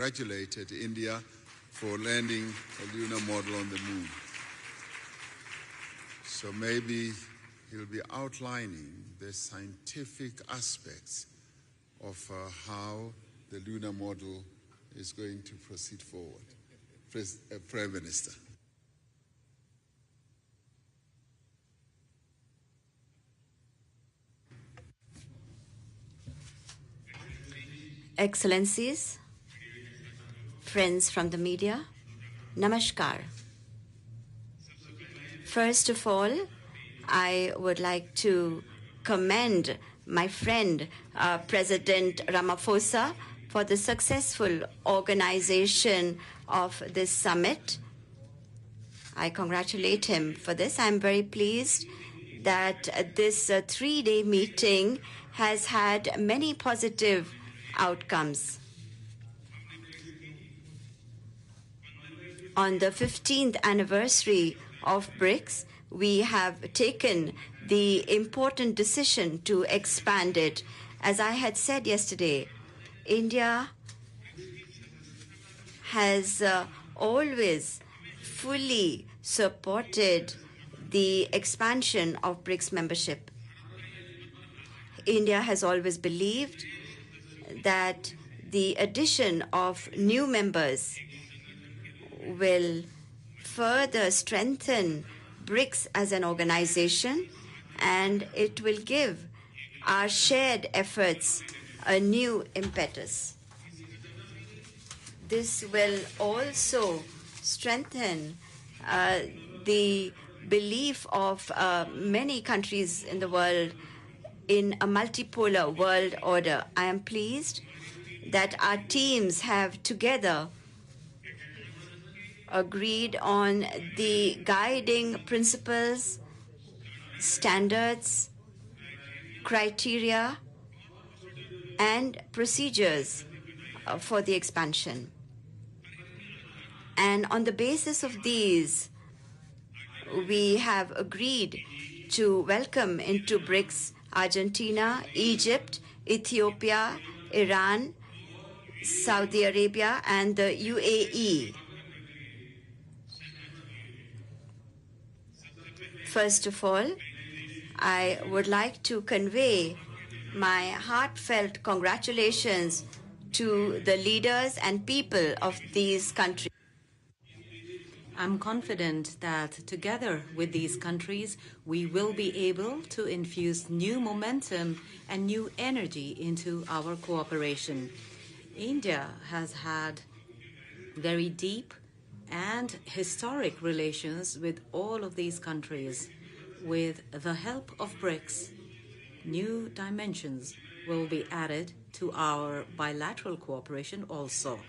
Congratulated India for landing a lunar model on the moon. So maybe he'll be outlining the scientific aspects of how the lunar model is going to proceed forward. Prime Minister. Excellencies, friends from the media, Namaskar. First of all, I would like to commend my friend, President Ramaphosa, for the successful organization of this summit. I congratulate him for this. I'm very pleased that this three-day meeting has had many positive outcomes. On the 15th anniversary of BRICS, we have taken the important decision to expand it. As I had said yesterday, India has always fully supported the expansion of BRICS membership. India has always believed that the addition of new members will further strengthen BRICS as an organization, and it will give our shared efforts a new impetus. This will also strengthen the belief of many countries in the world in a multipolar world order. I am pleased that our teams have together agreed on the guiding principles, standards, criteria, and procedures for the expansion. And on the basis of these, we have agreed to welcome into BRICS Argentina, Egypt, Ethiopia, Iran, Saudi Arabia, and the UAE. First of all, I would like to convey my heartfelt congratulations to the leaders and people of these countries. I'm confident that together with these countries, we will be able to infuse new momentum and new energy into our cooperation. India has had very deep and historic relations with all of these countries. With the help of BRICS, new dimensions will be added to our bilateral cooperation also.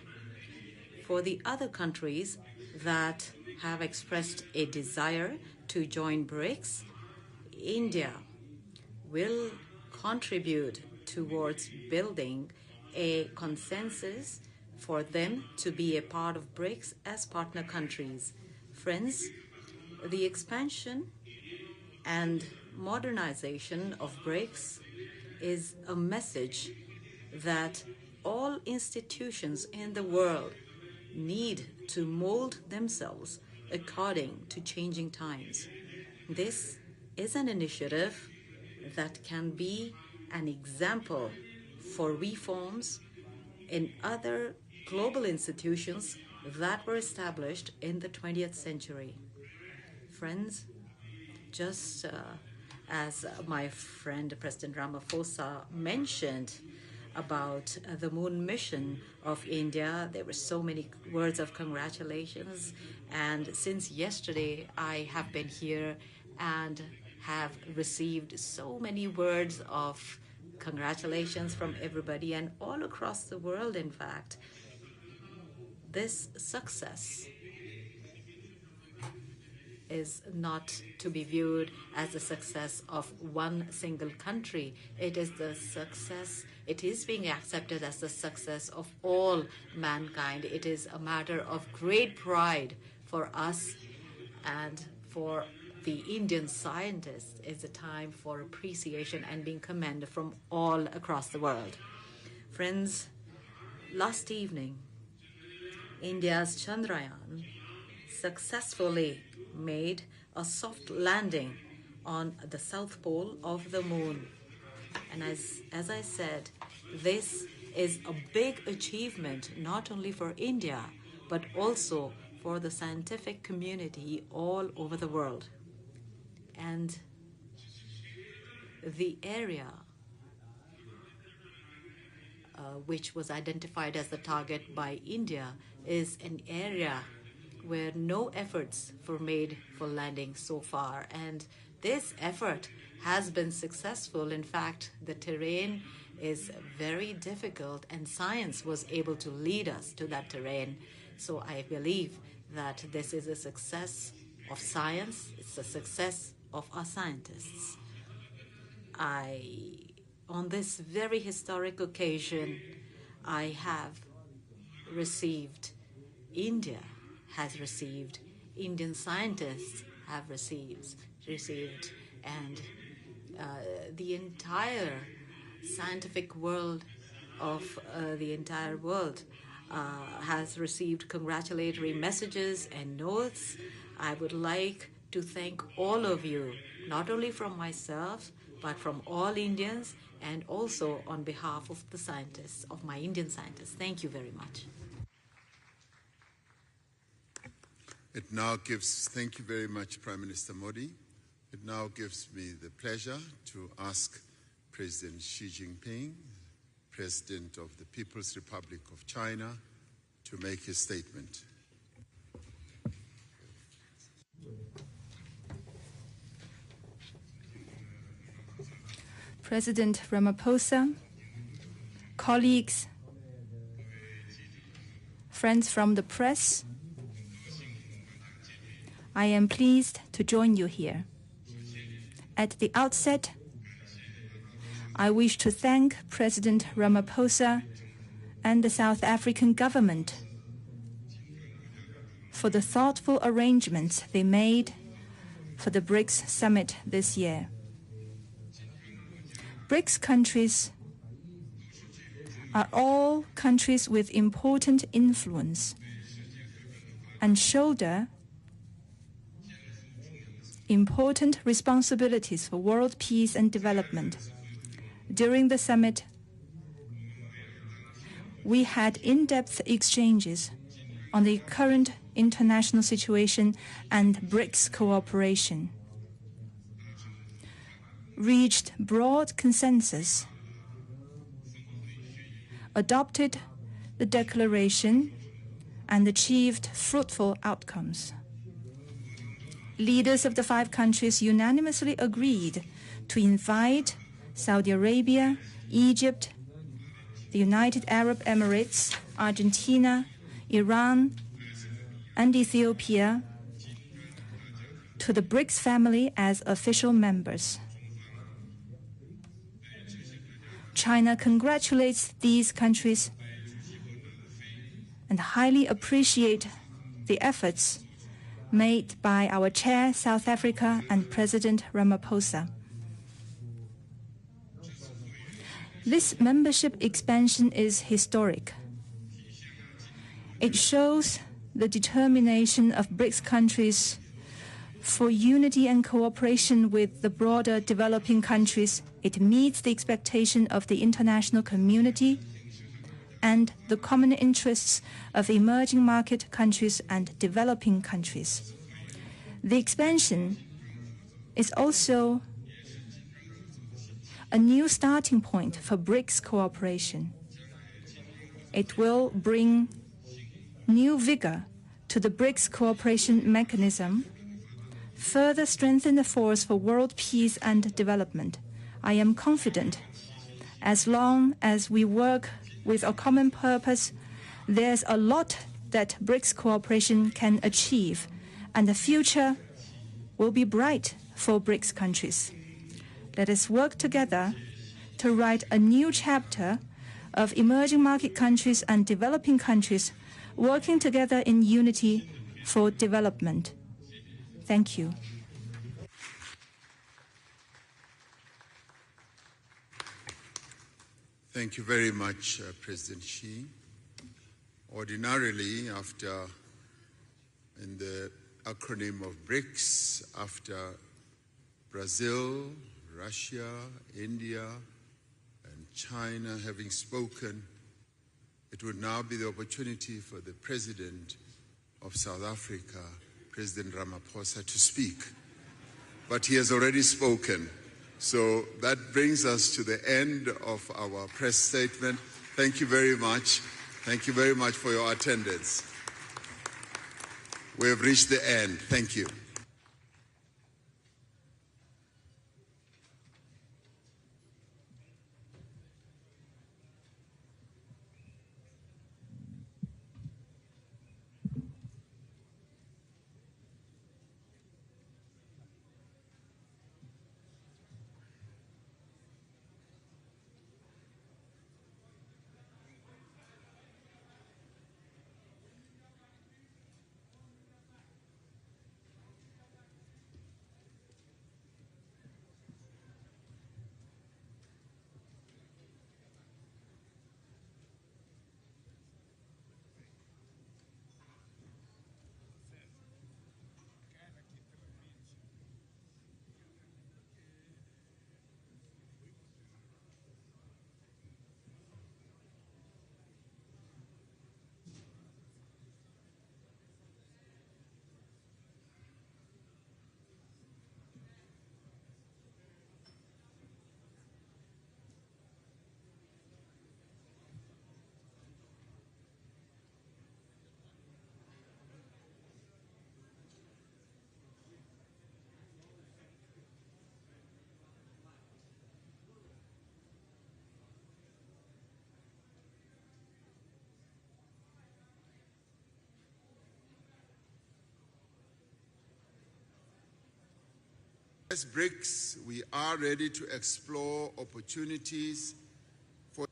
For the other countries that have expressed a desire to join BRICS, India will contribute towards building a consensus for them to be a part of BRICS as partner countries. Friends, the expansion and modernization of BRICS is a message that all institutions in the world need to mold themselves according to changing times. This is an initiative that can be an example for reforms in other global institutions that were established in the 20th century. Friends, just as my friend President Ramaphosa mentioned about the moon mission of India, there were so many words of congratulations. And since yesterday, I have been here and have received so many words of congratulations from everybody and all across the world, in fact. This success is not to be viewed as the success of one single country. It is being accepted as the success of all mankind. It is a matter of great pride for us and for the Indian scientists. It's a time for appreciation and being commended from all across the world. Friends, last evening, India's Chandrayaan successfully made a soft landing on the south pole of the moon. And as I said, this is a big achievement not only for India, but also for the scientific community all over the world. And the area which was identified as the target by India is an area where no efforts were made for landing so far. And this effort has been successful. In fact, the terrain is very difficult, and science was able to lead us to that terrain. So I believe that this is a success of science. It's a success of our scientists. On this very historic occasion, India has received, Indian scientists have received, and the entire scientific world of the entire world has received congratulatory messages and notes. I would like to thank all of you, not only from myself, but from all Indians, and also on behalf of the scientists, of my Indian scientists. Thank you very much. Thank you very much, Prime Minister Modi. It now gives me the pleasure to ask President Xi Jinping, President of the People's Republic of China, to make his statement. President Ramaphosa, colleagues, friends from the press, I am pleased to join you here. At the outset, I wish to thank President Ramaphosa and the South African government for the thoughtful arrangements they made for the BRICS Summit this year. BRICS countries are all countries with important influence and shoulder important responsibilities for world peace and development. During the summit, we had in-depth exchanges on the current international situation and BRICS cooperation, reached broad consensus, adopted the declaration, and achieved fruitful outcomes. Leaders of the 5 countries unanimously agreed to invite Saudi Arabia, Egypt, the United Arab Emirates, Argentina, Iran, and Ethiopia to the BRICS family as official members. China congratulates these countries and highly appreciates the efforts made by our chair, South Africa, and President Ramaphosa. This membership expansion is historic. It shows the determination of BRICS countries for unity and cooperation with the broader developing countries. It meets the expectation of the international community and the common interests of emerging market countries and developing countries. The expansion is also a new starting point for BRICS cooperation. It will bring new vigor to the BRICS cooperation mechanism, further strengthen the force for world peace and development. I am confident as long as we work with a common purpose, there's a lot that BRICS cooperation can achieve, and the future will be bright for BRICS countries. Let us work together to write a new chapter of emerging market countries and developing countries working together in unity for development. Thank you. Thank you very much, President Xi. Ordinarily, in the acronym of BRICS, after Brazil, Russia, India, and China having spoken, it would now be the opportunity for the President of South Africa, President Ramaphosa, to speak. But he has already spoken. So that brings us to the end of our press statement. Thank you very much. Thank you very much for your attendance. We have reached the end. Thank you. As BRICS, we are ready to explore opportunities for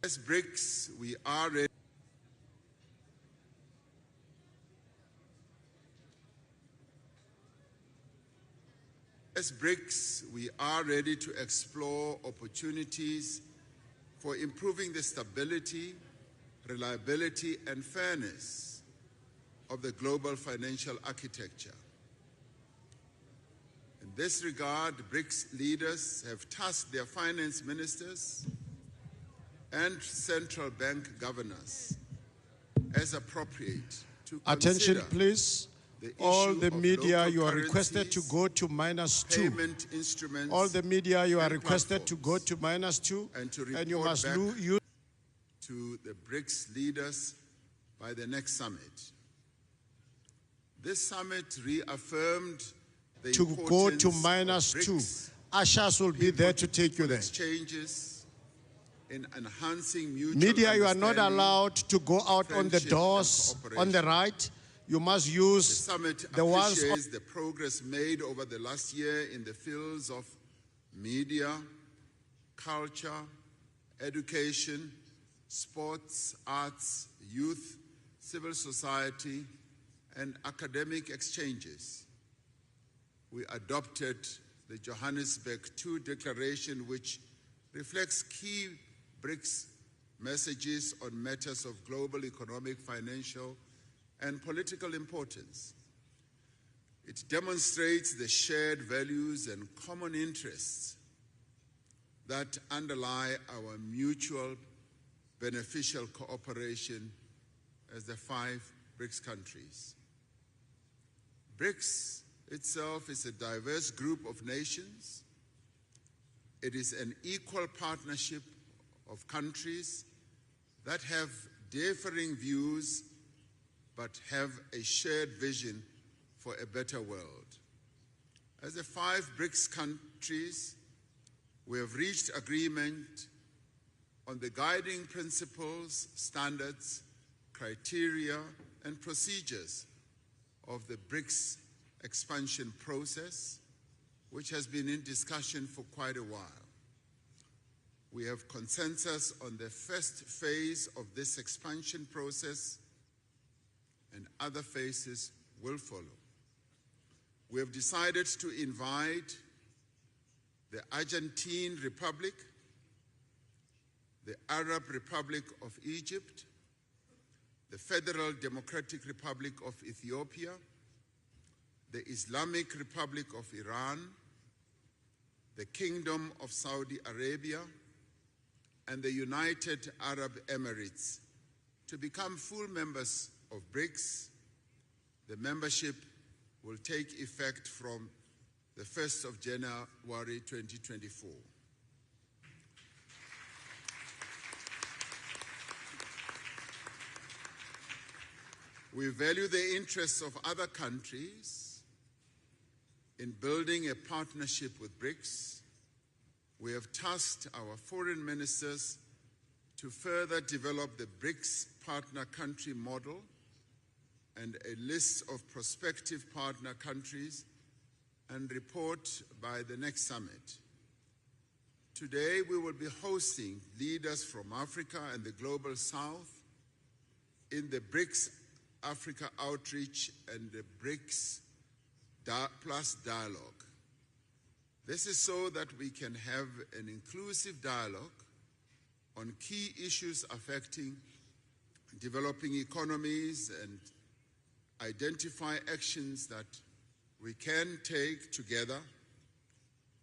As BRICS, we are ready. As BRICS, we are ready to explore opportunities for improving the stability, reliability, and fairness of the global financial architecture. In this regard, BRICS leaders have tasked their finance ministers and central bank governors as appropriate to Attention, consider please. All the media, you are requested to go to -2. All the media, you are requested to go to -2, and you must use to the BRICS leaders by the next summit. This summit reaffirmed the to go to -2. Ushers will be there to take you there. Exchanges in enhancing mutual Media, you are not understanding, allowed to go out on the friendship, doors and on the right. You must use The summit the ones. appreciates the progress made over the last year in the fields of media, culture, education, sports, arts, youth, civil society, and academic exchanges. We adopted the Johannesburg II Declaration, which reflects key BRICS messages on matters of global economic, financial, and political importance. It demonstrates the shared values and common interests that underlie our mutual beneficial cooperation as the 5 BRICS countries. BRICS itself is a diverse group of nations. It is an equal partnership of countries that have differing views but have a shared vision for a better world. As the 5 BRICS countries, we have reached agreement on the guiding principles, standards, criteria, and procedures of the BRICS expansion process, which has been in discussion for quite a while. We have consensus on the first phase of this expansion process, other faces will follow. We have decided to invite the Argentine Republic, the Arab Republic of Egypt, the Federal Democratic Republic of Ethiopia, the Islamic Republic of Iran, the Kingdom of Saudi Arabia, and the United Arab Emirates to become full members of BRICS. The membership will take effect from the 1st of January 2024. We value the interests of other countries in building a partnership with BRICS. We have tasked our foreign ministers to further develop the BRICS partner country model and a list of prospective partner countries and report by the next summit. Today, we will be hosting leaders from Africa and the Global South in the BRICS Africa Outreach and the BRICS Plus Dialogue. This is so that we can have an inclusive dialogue on key issues affecting developing economies and identify actions that we can take together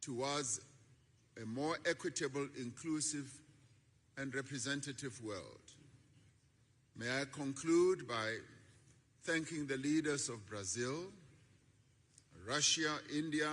towards a more equitable, inclusive, and representative world. May I conclude by thanking the leaders of Brazil, Russia, India,